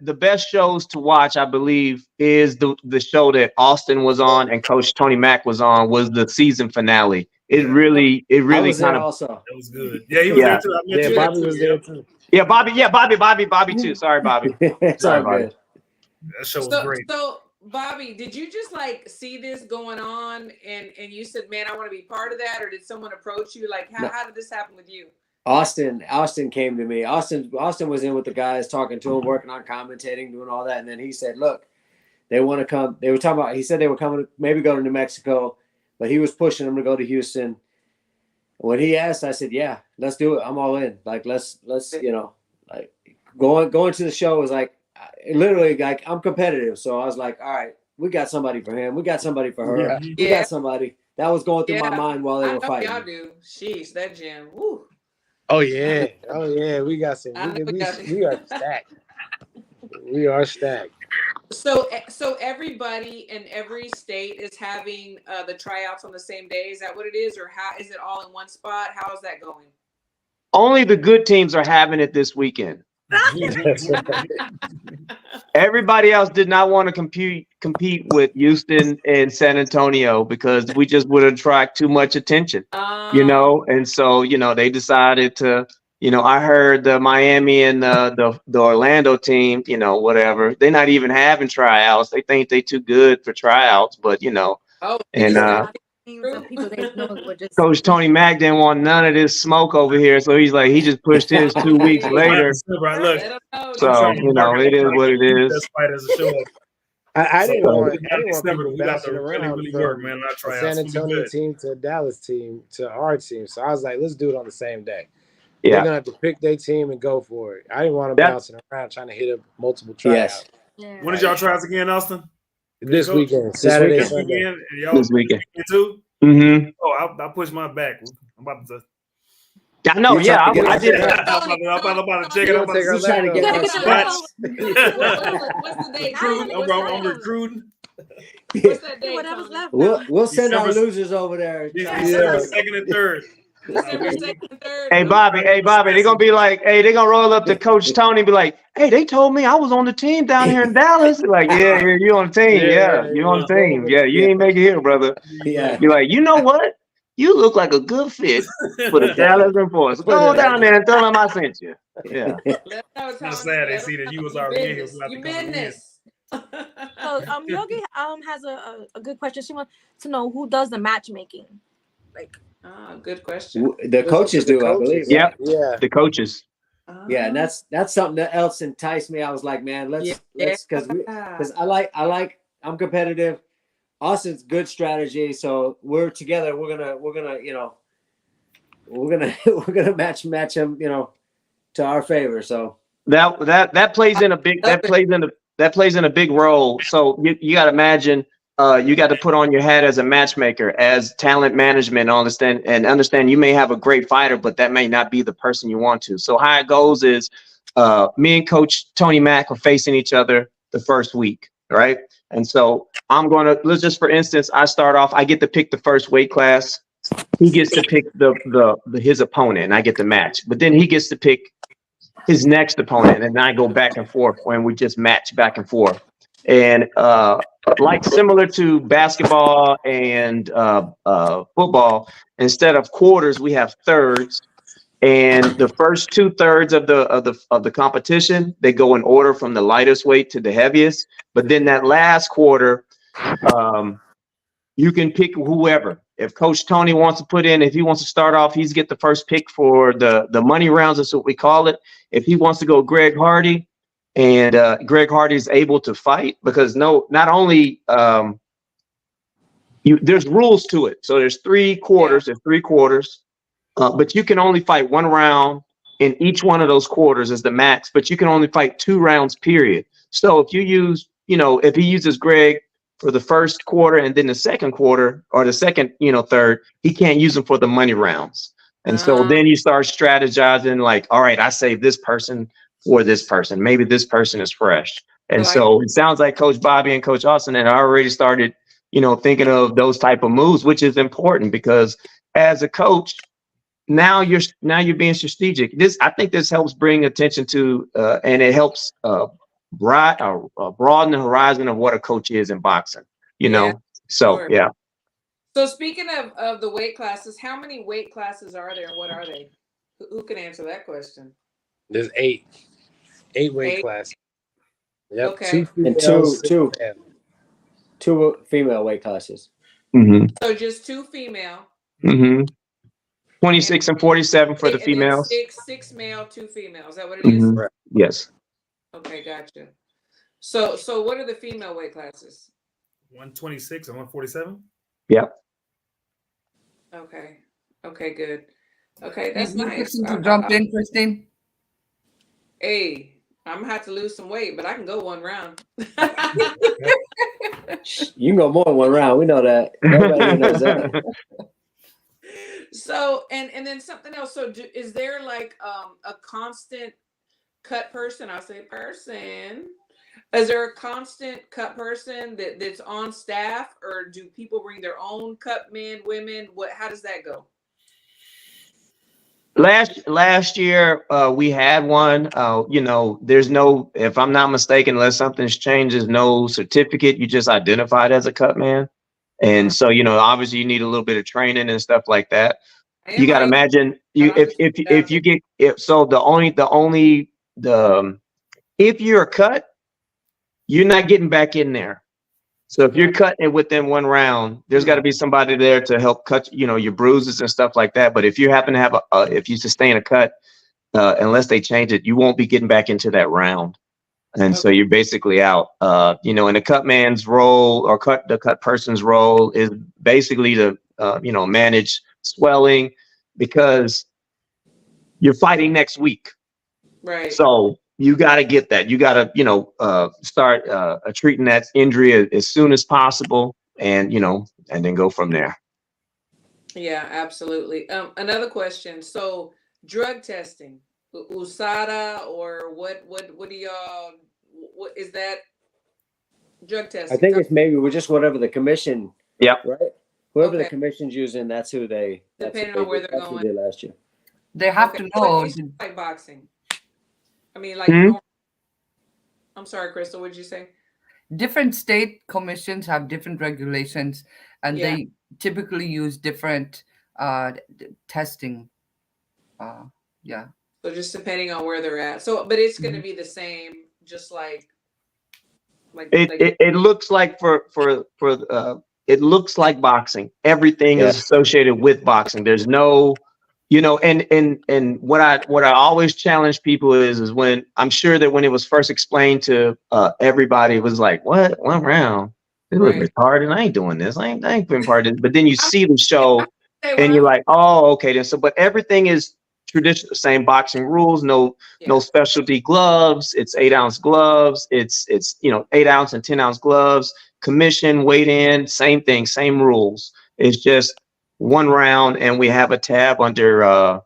the best shows to watch, I believe, is the show that Austin was on and Coach Tony Mack was on, was the season finale. It really I was there kind of. also. That was good. Yeah, he was there too. I met you Bobby there was too. there too. Yeah, Bobby too. Sorry, Bobby. It's Sorry, all Bobby. good. That show was great. So Bobby, did you just like see this going on and you said, man, I want to be part of that, or did someone approach you? Like, how did this happen with you? Austin came to me. Austin was in with the guys, talking to him, working on commentating, doing all that. And then he said, look, they want to come. They were talking about, he said they were coming, maybe go to New Mexico, but he was pushing them to go to Houston. When he asked, I said, yeah, let's do it. I'm all in. Like, let's, like going to the show was like, literally, like, I'm competitive. So I was like, all right, we got somebody for him. We got somebody for her. Yeah. We got somebody. That was going through my mind while they were fighting. Y'all do. Sheesh, that gym. Woo. Oh yeah, we got some. We are stacked. We are stacked. So everybody in every state is having the tryouts on the same day. Is that what it is, or how is it all in one spot? How is that going? Only the good teams are having it this weekend. Everybody else did not want to compete with Houston and San Antonio because we just would attract too much attention, and so they decided to. I heard the Miami and the Orlando team, whatever. They're not even having tryouts. They think they're too good for tryouts, but Coach Tony Mack didn't want none of this smoke over here, so he's like, he just pushed his 2 weeks later. So it is what it is. I didn't want people bouncing around from the San Antonio team to a Dallas team to our team. So I was like, let's do it on the same day. Yeah. They're gonna have to pick their team and go for it. I didn't want them bouncing around trying to hit up multiple tryouts. Yes. When did y'all tryouts again, Austin? This weekend, Saturday, this Sunday. weekend, and y'all This weekend too. Mm-hmm. Oh, I pushed my back. I'm about to. I know. Yeah, I did. I'm about to check it. I'm about to trying to get What's the date? I'm recruiting. What's that date? Whatever's left. We'll send our December- losers over there. December 2nd and 3rd. December 2nd and 3rd. Hey Bobby, they're gonna be like, they're gonna roll up to Coach Tony and be like, hey, they told me I was on the team down here in Dallas. Like, yeah, you on the team. Yeah, you on the team. Yeah, you ain't make it here, brother. Yeah. You're like, you know what? You look like a good fit for the Dallas Enforcers. Go down there and tell them I sent you. Yeah. It's kind of sad they see that you was already in here. You business. So Yogi has a good question. She wants to know who does the matchmaking. Like, good question. The coaches do, I believe. Yep. Yeah. The coaches. Yeah, and that's something that else enticed me. I was like, man, let's because I'm competitive. Austin's good strategy, so we're together. We're gonna match him, to our favor. So that plays in a big that plays in a big role. So you got to imagine. You got to put on your hat as a matchmaker, as talent management, understand you may have a great fighter, but that may not be the person you want to. So how it goes is me and Coach Tony Mack are facing each other the first week, right? And so let's just, for instance, I start off, I get to pick the first weight class. He gets to pick his opponent and I get the match, but then he gets to pick his next opponent and I go back and forth when we just match back and forth. And like similar to basketball and football, instead of quarters, we have thirds. And the first 2/3 of the competition, they go in order from the lightest weight to the heaviest. But then that last quarter, you can pick whoever. If Coach Tony wants to put in, if he wants to start off, he's get the first pick for the money rounds. That's what we call it. If he wants to go Greg Hardy. And Greg Hardy is able to fight because not only there's rules to it. So there's 3 quarters. There's 3 quarters, but you can only fight 1 round in each one of those quarters is the max. But you can only fight 2 rounds, period. So if you use, if he uses Greg for the first quarter, and then the second quarter or the second, third, he can't use them for the money rounds. And so then you start strategizing like, all right, I save this person for this person. Maybe this person is fresh. And so it sounds like Coach Bobby and Coach Austin had already started, thinking of those type of moves, which is important because as a coach, now you're being strategic. I think this helps bring attention to, and it helps broaden the horizon of what a coach is in boxing. So sure. yeah. So speaking of the weight classes, how many weight classes are there and what are they? Who can answer that question? There's 8 weight classes. Yep. Okay. 2 females, two female weight classes. Mm-hmm. So just 2 female. Mm-hmm. 26 and 47 for the females. And then six male, 2 female. Is that what it is? Mm-hmm. Yes. Okay, gotcha. So what are the female weight classes? 126 and 147. Yep. Okay, good. Okay, that's nice. To jump in, Christine. Hey, I'm gonna have to lose some weight, but I can go 1 round. You can go more than 1 round. We know that. Everybody knows that. So and then something else. So is there like a constant cut person? I'll say person. Is there a constant cut person that's on staff, or do people bring their own cut men, women? How does that go? Last year, we had one. There's no, if I'm not mistaken, unless something's changed, there's no certificate. You just identified as a cut man, and so obviously you need a little bit of training and stuff like that. You got to imagine if you're a cut, you're not getting back in there. So if you're cutting within 1 round, there's got to be somebody there to help cut, your bruises and stuff like that. But if you happen to have if you sustain a cut, unless they change it, you won't be getting back into that round. And so you're basically out. And the cut man's role or the cut person's role is basically to, manage swelling because you're fighting next week. Right. So you got to get that. You got to, start treating that injury as soon as possible, and and then go from there. Yeah, absolutely. Another question. So, drug testing, USADA, or what do y'all? What is that? Drug testing. I think it's maybe just whatever the commission. Yeah. Right. Whoever the commission's using, that's who they. Depending on where they're going. Who did last year. They have to know. Like boxing. I mean, like. I'm sorry, Crystal. What did you say? Different state commissions have different regulations, and they typically use different testing. Yeah. So just depending on where they're at. So, but it's going to be the same, just like. It looks like it looks like boxing. Everything is associated with boxing. There's no. And what I always challenge people is when I'm sure that when it was first explained to everybody, it was like, what, 1 round? It was retarded. I ain't doing this. I ain't been part of this. But then you see the show and you're like, oh, okay. Then but everything is traditional, same boxing rules, no specialty gloves. It's 8-ounce gloves. It's 8-ounce and 10-ounce gloves, commission, weight in, same thing, same rules. It's just 1 round, and we have a tab under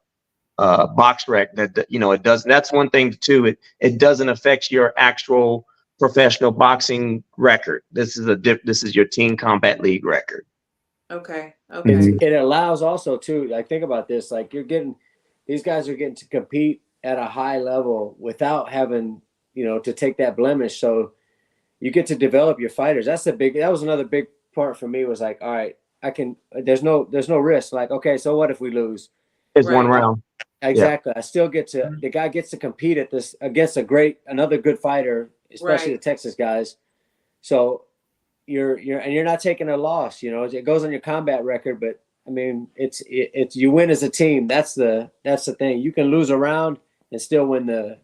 box rec that it doesn't. That's one thing too. It doesn't affect your actual professional boxing record. This is your team combat league record. Okay. It allows also too. Like think about this. Like these guys are getting to compete at a high level without having to take that blemish. So you get to develop your fighters. That was another big part for me. Was like, all right. There's no risk. Like, okay, so what if we lose? It's 1 round. Exactly. I still get to, the guy gets to compete at this against another good fighter, especially the Texas guys. So you're not taking a loss, it goes on your combat record, but I mean, it's you win as a team. That's the thing. You can lose a round and still win the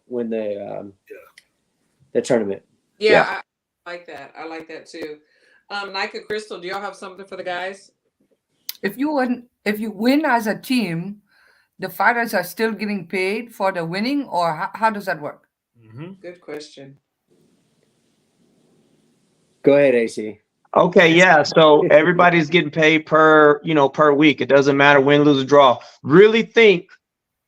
tournament. Yeah. I like that. I like that too. Nike, Crystal, do y'all have something for the guys? If you win as a team, the fighters are still getting paid for the winning, or how does that work? Good question. Go ahead, AC. Okay, yeah. So everybody's getting paid per week. It doesn't matter win, lose, or draw. Really think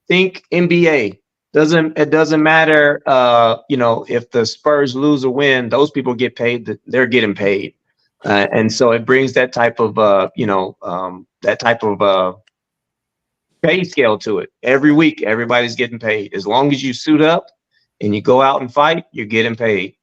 NBA. It doesn't matter if the Spurs lose or win, those people get paid, they're getting paid. And so it brings that type of pay scale to it. Every week everybody's getting paid. As long as you suit up and you go out and fight, you're getting paid.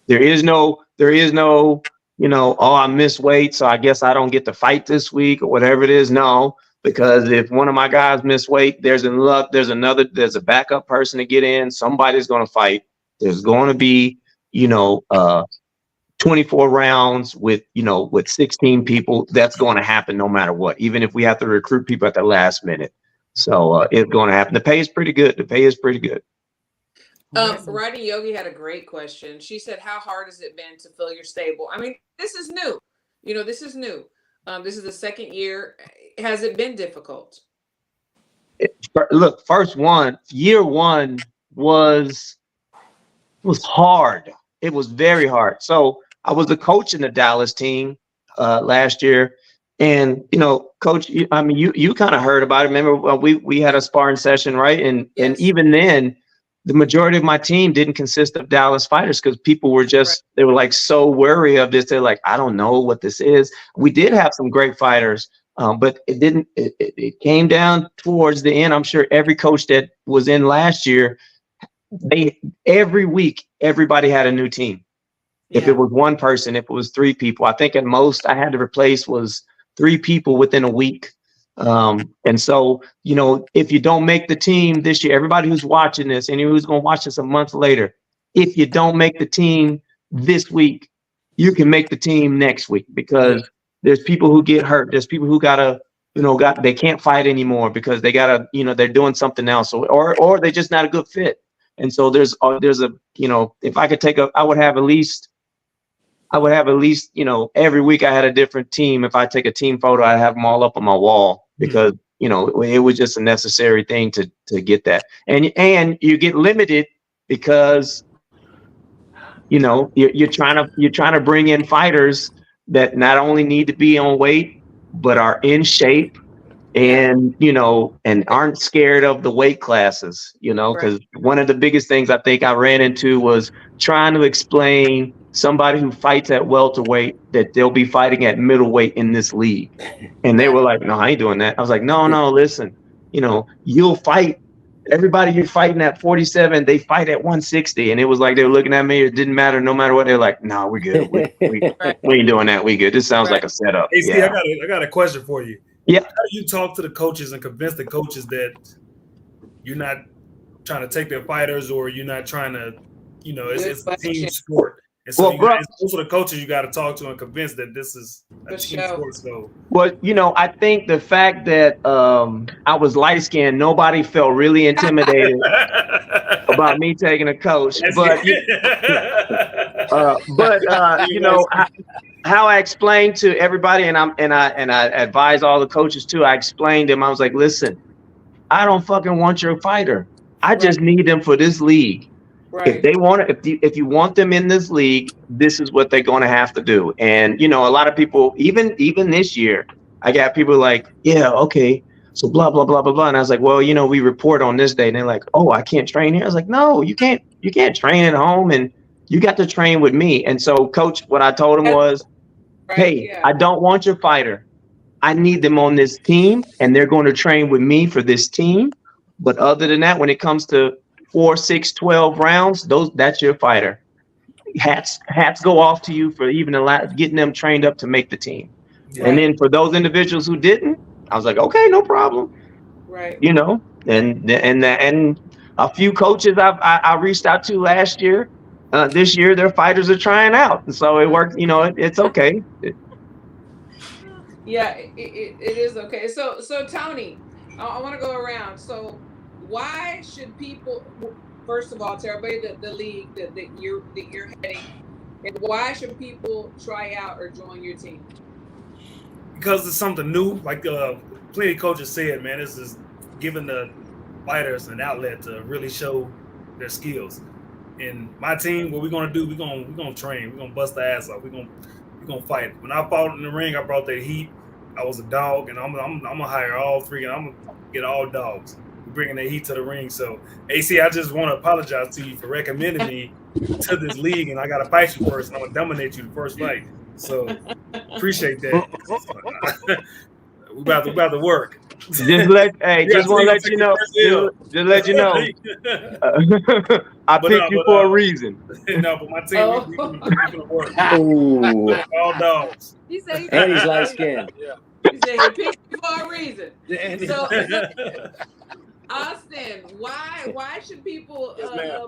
There is no, oh, I missed weight, so I guess I don't get to fight this week or whatever it is. No, because if one of my guys miss weight, there's a backup person to get in. Somebody's going to fight. There's going to be, 24 rounds with 16 people. That's going to happen no matter what, even if we have to recruit people at the last minute. So it's going to happen. The pay is pretty good. Rodney Yogi had a great question. She said, how hard has it been to fill your stable? I mean, this is new. This is new. This is the second year. Has it been difficult? Look, year one was hard. It was very hard. So I was the coach in the Dallas team last year. And, coach, I mean, you kind of heard about it. Remember, we had a sparring session, right? And even then, the majority of my team didn't consist of Dallas fighters because people were they were like so wary of this. They're like, I don't know what this is. We did have some great fighters, but it came down towards the end. I'm sure every coach that was in last year, every week, everybody had a new team. If it was one person, if it was three people, I think at most I had to replace was 3 people within a week. And so, if you don't make the team this year, everybody who's watching this, anyone who's going to watch this a month later, if you don't make the team this week, you can make the team next week because there's people who get hurt. There's people who they can't fight anymore because they they're doing something else or they're just not a good fit. And so there's if I could I would have at least, every week I had a different team. If I take a team photo, I have them all up on my wall because, it was just a necessary thing to get that. And you get limited because, you're trying to bring in fighters that not only need to be on weight, but are in shape and, and aren't scared of the weight classes, because one of the biggest things I think I ran into was trying to explain somebody who fights at welterweight that they'll be fighting at middleweight in this league. And they were like, no, I ain't doing that. I was like, no, listen, you'll fight everybody you're fighting at 47, they fight at 160. And it was like, they were looking at me. It didn't matter. No matter what. They're like, no, we're good. We ain't doing that. We good. This sounds like a setup. Hey, see, I got a question for you. Yeah. How do you talk to the coaches and convince the coaches that you're not trying to take their fighters or you're not trying to, it's a team sport. And so those are the coaches you got to talk to and convince that this is a team sport. So, I think the fact that I was light skinned, nobody felt really intimidated about me taking a coach. How I explained to everybody, and I advise all the coaches too. I explained to them. I was like, listen, I don't fucking want your fighter. I just need them for this league. Right. If they want to, if you want them in this league, this is what they're going to have to do. And a lot of people, even this year, I got people like, yeah, okay, so blah blah blah blah blah. And I was like, well, we report on this day, and they're like, oh, I can't train here. I was like, no, you can't train at home, and you got to train with me. And so, coach, what I told him was, hey, I don't want your fighter. I need them on this team, and they're going to train with me for this team. But other than that, when it comes to 4, 6, 12 rounds, that's your fighter. Hats go off to you for even getting them trained up to make the team. Yeah. And then for those individuals who didn't, I was like, okay, no problem. Right. And a few coaches I reached out to last year, this year their fighters are trying out, and so it worked. It's okay. Yeah, it is okay. So Tony, I want to go around. So why should people, first of all, tell everybody the league that you're heading, and why should people try out or join your team? Because it's something new. Like plenty of coaches said, man, this is giving the fighters an outlet to really show their skills. And my team, what we're gonna do, we're gonna train. We're gonna bust the ass off. We're gonna you're gonna fight. When I fought in the ring, I brought that heat. I was a dog, and I'm gonna hire all three, and I'm gonna get all dogs. We're bringing that heat to the ring. So, AC, I just want to apologize to you for recommending me to this league, and I got to fight you first, and I'm gonna dominate you the first fight. So, appreciate that. we about to work. Just want to let you know. Just let you know. I picked you for a reason. No, but my team, we gonna work. Ooh. All dogs. He said And he's light skinned. He said he picked you for a reason. So, Austin, why should people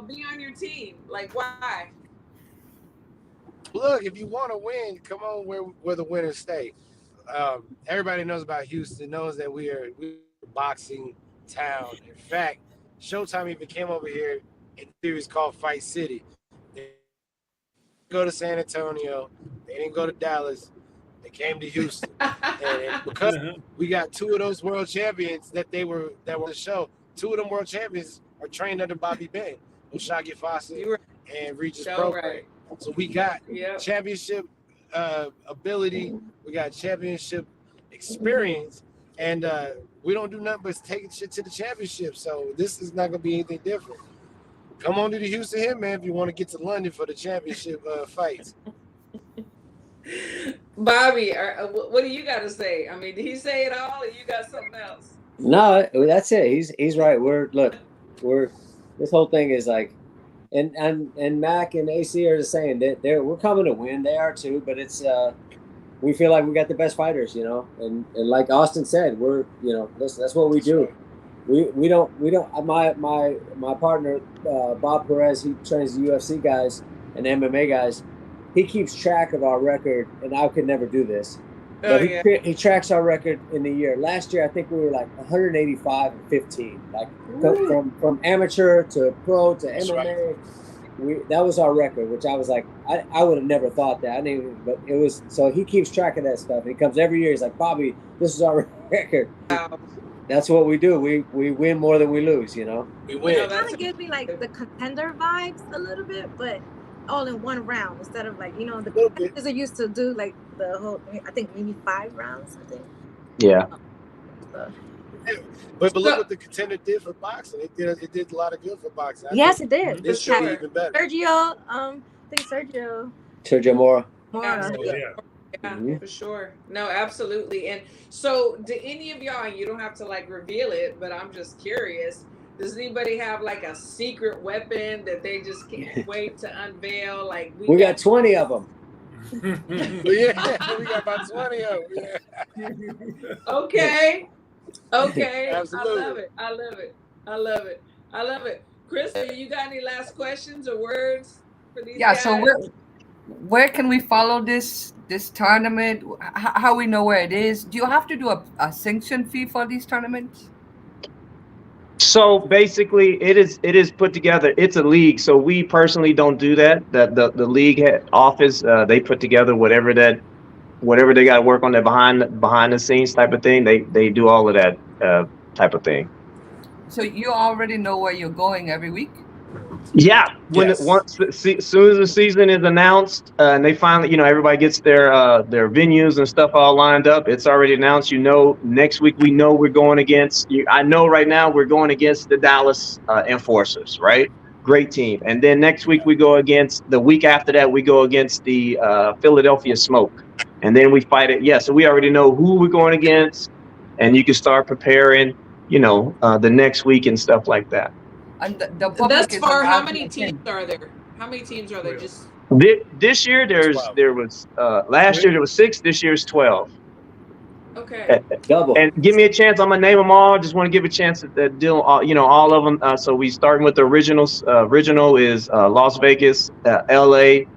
be on your team? Like, why? Look, if you want to win, come on where the winners stay. Everybody knows about Houston, knows that we're a boxing town. In fact, Showtime even came over here in a series called Fight City. They didn't go to San Antonio, they didn't go to Dallas, they came to Houston. And because we got two of those world champions that were on the show, two of them world champions are trained under Bobby Benton, Oshagi Fossey, and Regis Pro. Right. So we got championship ability, we got championship experience, and we don't do nothing but taking shit to the championship. So this is not gonna be anything different. Come on to the Houston Hitman if you want to get to London for the championship fights. Bobby, what do you got to say? I mean, did he say it all, or you got something else? No, that's it. He's right. This whole thing is like, and Mack and AC are the same. We're coming to win. They are too, but it's we feel like we got the best fighters, and like Austin said, that's what we do. We don't. My partner Bob Perez, he trains the UFC guys and MMA guys. He keeps track of our record, and I could never do this. But he tracks our record in the year. Last year, I think we were like 185 and 15. Like from amateur to pro to MMA, that was our record. Which I was like, I would have never thought that. I didn't even, but it was. So he keeps track of that stuff. He comes every year. He's like, Bobby, this is our record. That's what we do. We win more than we lose. We win. It kind of gives me like the contender vibes a little bit, but all in one round instead of like, the contenders are used to do like the whole, I think maybe 5 rounds, I think. Yeah. But look what the contender did for boxing. It did a lot of good for boxing. Yes, it did. This should be even better. Sergio Mora. Yeah, for sure. No, absolutely. And so, do any of y'all, and you don't have to like reveal it, but I'm just curious, does anybody have like a secret weapon that they just can't wait to unveil? Like we got 20 of them. We got about 20 of them. Okay. Absolutely. I love it. Krista, you got any last questions or words for these guys? So where can we follow this tournament? How we know where it is? Do you have to do a sanction fee for these tournaments? So basically, it is put together. It's a league, so we personally don't do that. The league office, they put together whatever they got to work on, that behind the scenes type of thing. They do all of that type of thing. So you already know where you're going every week? Yeah. As soon as the season is announced, and they finally, everybody gets their venues and stuff all lined up. It's already announced. Next week we know we're going against. I know right now we're going against the Dallas Enforcers, right? Great team. And then next week we go against. The week after that we go against the Philadelphia Smoke, and then we fight it. Yeah. So we already know who we're going against, and you can start preparing. The next week and stuff like that. And thus far, how many teams are there? Just this year there was last year there was 6. This year's 12. Okay. Double. And give me a chance. I'm gonna name them all. Just want to give a chance to deal all of them. So we starting with the originals. Original is Las Vegas, L.A.,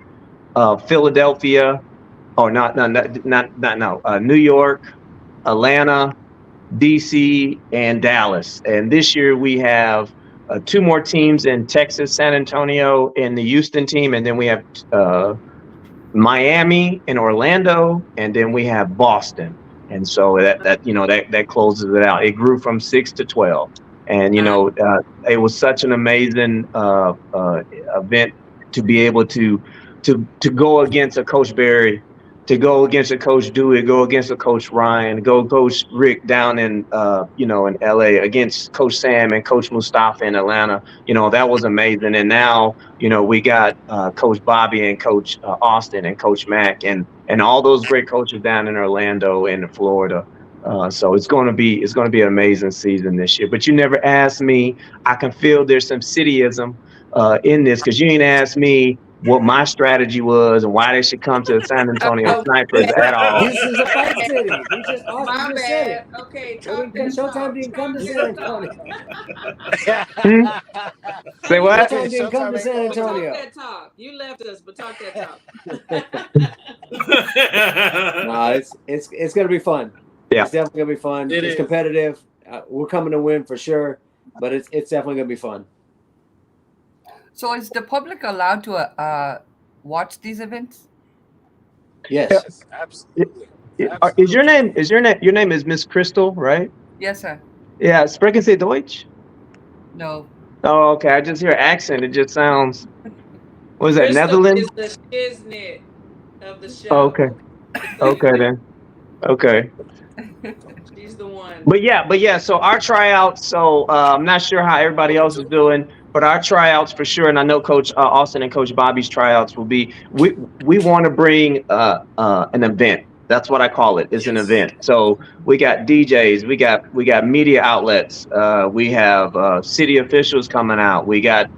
Philadelphia. Oh, New York, Atlanta, DC, and Dallas. And this year we have 2 more teams in Texas, San Antonio, and the Houston team, and then we have Miami and Orlando, and then we have Boston. And so that closes it out. It grew from 6 to 12, and it was such an amazing event to be able to go against a Coach Barry to go against a Coach Dewey, go against a Coach Ryan, go Coach Rick down in in LA, against Coach Sam and Coach Mustafa in Atlanta. That was amazing. And now we got Coach Bobby and Coach Austin and Coach Mack and all those great coaches down in Orlando and in Florida. So it's going to be an amazing season this year. But you never asked me. I can feel there's some cityism in this, because you ain't asked me what my strategy was and why they should come to the San Antonio Snipers at all. Houston's a fight city. My bad. Okay, talk that Showtime talk. didn't come to Talk San that Antonio. Say what? Showtime didn't come to San talk. Antonio. Talk that talk. You left us, but talk that talk. No, it's gonna be fun. Yeah. It's definitely gonna be fun. It It's is. competitive. We're coming to win for sure, but it's definitely gonna be fun. So is the public allowed to watch these events? Yes. Yes, absolutely. Is your name is Miss Crystal, right? Yes, sir. Yeah, sprechen Sie Deutsch? No. Oh, okay. I just hear accent. It just sounds. What is that, Crystal Netherlands? is the shiznit of the show. Oh, okay. Okay then. Okay. She's the one. But yeah. So our tryouts. So I'm not sure how everybody else is doing, but our tryouts for sure. And I know Coach Austin and Coach Bobby's tryouts will be. We want to bring an event. That's what I call it. It's an event. So we got DJs, we got media outlets, we have city officials coming out, we got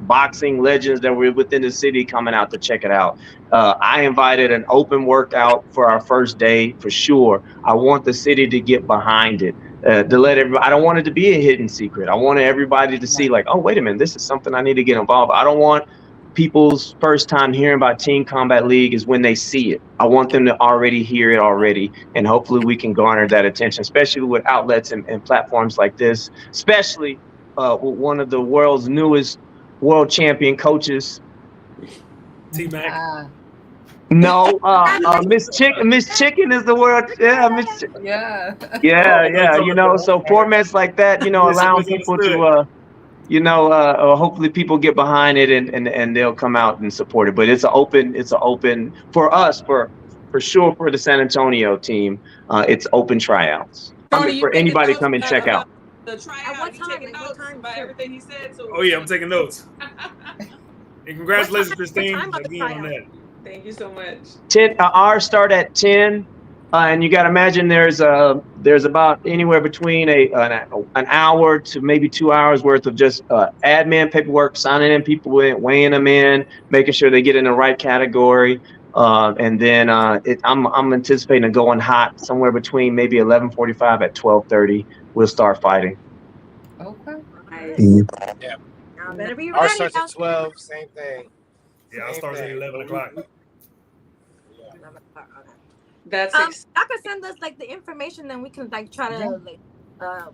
boxing legends that were within the city coming out to check it out. I invited an open workout for our first day for sure. I want the city to get behind it. To let everybody, I don't want it to be a hidden secret. I want everybody to see like, oh, wait a minute, this is something I need to get involved. I don't want people's first time hearing about Team Combat League is when they see it. I want them to already hear it already, and hopefully we can garner that attention, especially with outlets and platforms like this, especially with one of the world's newest world champion coaches. T-Mac. No, Miss Chicken is the world. Yeah, Miss. Yeah. Yeah. So formats like that, allowing people to. Hopefully people get behind it and they'll come out and support it. But it's an open for us, for sure, for the San Antonio team. It's open tryouts. Tony, For anybody to come and check out. The tryout. At what You time? taking Like, what notes time? about everything he said? So Oh yeah, I'm taking notes. And congratulations, What Christine, time of the again on that. Thank you so much. 10 ours start at 10, and you got to imagine there's about anywhere between an hour to maybe 2 hours worth of just admin paperwork, signing in people, weighing them in, making sure they get in the right category, and then I'm anticipating going hot somewhere between maybe 11:45 at 12:30. We'll start fighting. Okay. Nice. Yeah. Y'all better be Ours ready. starts at 12, same thing. Yeah, I'll start at 11 o'clock. That's Y'all can send us like the information, then we can like try to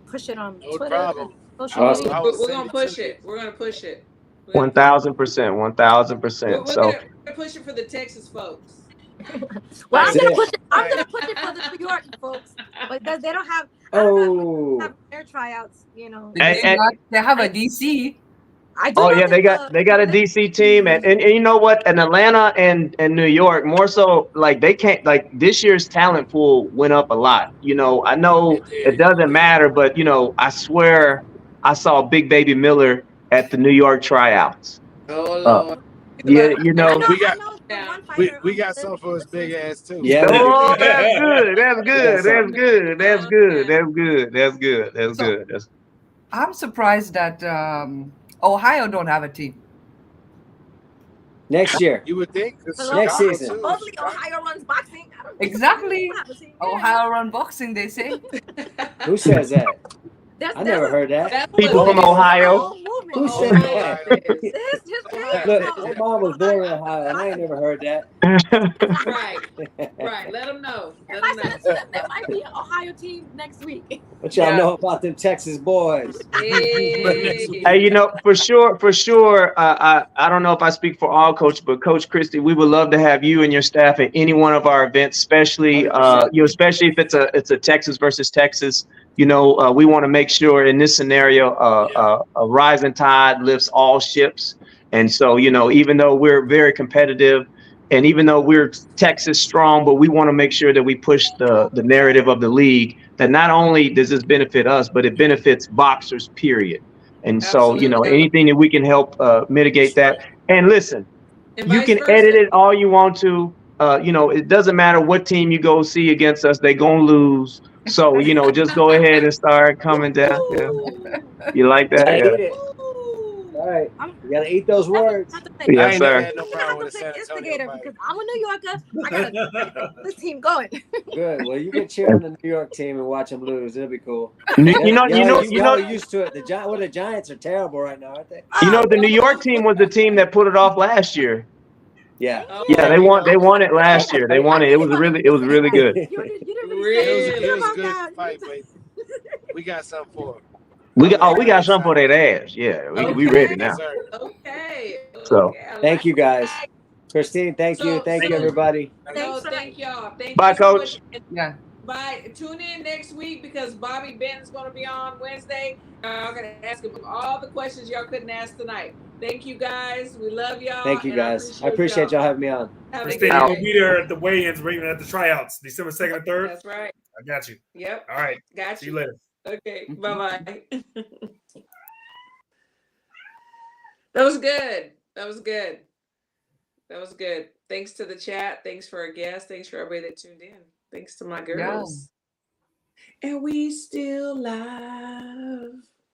push it on No Twitter, problem. social Awesome. media. we're gonna push it. We're gonna push it. 1,000%. We're 1,000%. So. gonna push it for the Texas folks. Well, That's I'm gonna push it for the New York folks, because they don't have. Oh. Have their tryouts, They have a DC. I do. Oh know yeah, they got a DC team, and you know what? In Atlanta and New York, more so, like they can't, like this year's talent pool went up a lot. I know it doesn't matter, but I swear I saw Big Baby Miller at the New York tryouts. Oh Lord. Yeah, We got some for his big ass too. Yeah. Oh, that's good. I'm surprised that Ohio don't have a team. Next year. You would think. Next season. Supposedly Ohio runs boxing. I don't think Exactly. I haven't seen that. Ohio run boxing, they say. Who says that? There's- I never heard that. That's People what- from Ohio. Who said that? His My mom was born in Ohio, and I ain't never heard that. Right. Let them know. If I send it to them, there might be an Ohio team next week. What y'all Yeah. know about them Texas boys? Hey. Hey, for sure. I don't know if I speak for all coaches, but Coach Christie, we would love to have you and your staff at any one of our events, especially especially if it's a Texas versus Texas. We want to make sure in this scenario, a rising tide lifts all ships. And so, even though we're very competitive And even though we're Texas strong, but we want to make sure that we push the narrative of the league that not only does this benefit us, but it benefits boxers, period. And so, Absolutely. anything that we can help mitigate that. And listen, And you vice can versa. edit it all you want to. It doesn't matter what team you go see against us, they're going to lose. So, just go ahead and start coming down. Yeah. You like that? Gotta Yeah. eat it. All right. You gotta eat those words. I Yes, ain't never sir. had no I'm problem gonna with a play San Antonio instigator fight. because I'm a New Yorker. I gotta get this team going. Good. Well, you can cheer on the New York team and watch them lose. It'll be cool. You Y'all are used to it. The Giants are terrible right now, aren't they? the New York team was the team that put it off last year. Yeah. Yeah, they won it last year. They won it. It was really good. You didn't really Really? say It was a about good that. fight, but we got something for them. We got something for that ass. Yeah, we ready now. Yes, sir. Okay. So, Okay, I Thank you, guys. like- Christine, thank you. Thank you, everybody. No, thank y'all. Thank Bye, you so Coach. much. Yeah. Bye. Tune in next week because Bobby Benton's going to be on Wednesday. I'm going to ask him all the questions y'all couldn't ask tonight. Thank you, guys. We love y'all. Thank you, and guys. I appreciate y'all having me on. Have a Christine, good you'll day. be there at the weigh-ins, or even at the tryouts, December 2nd and 3rd. That's right. I got you. Yep. All right. Got See you. you later. Okay. Bye-bye. That was good. That was good. That was good. Thanks to the chat. Thanks for our guests. Thanks for everybody that tuned in. Thanks to my girls. And we still live.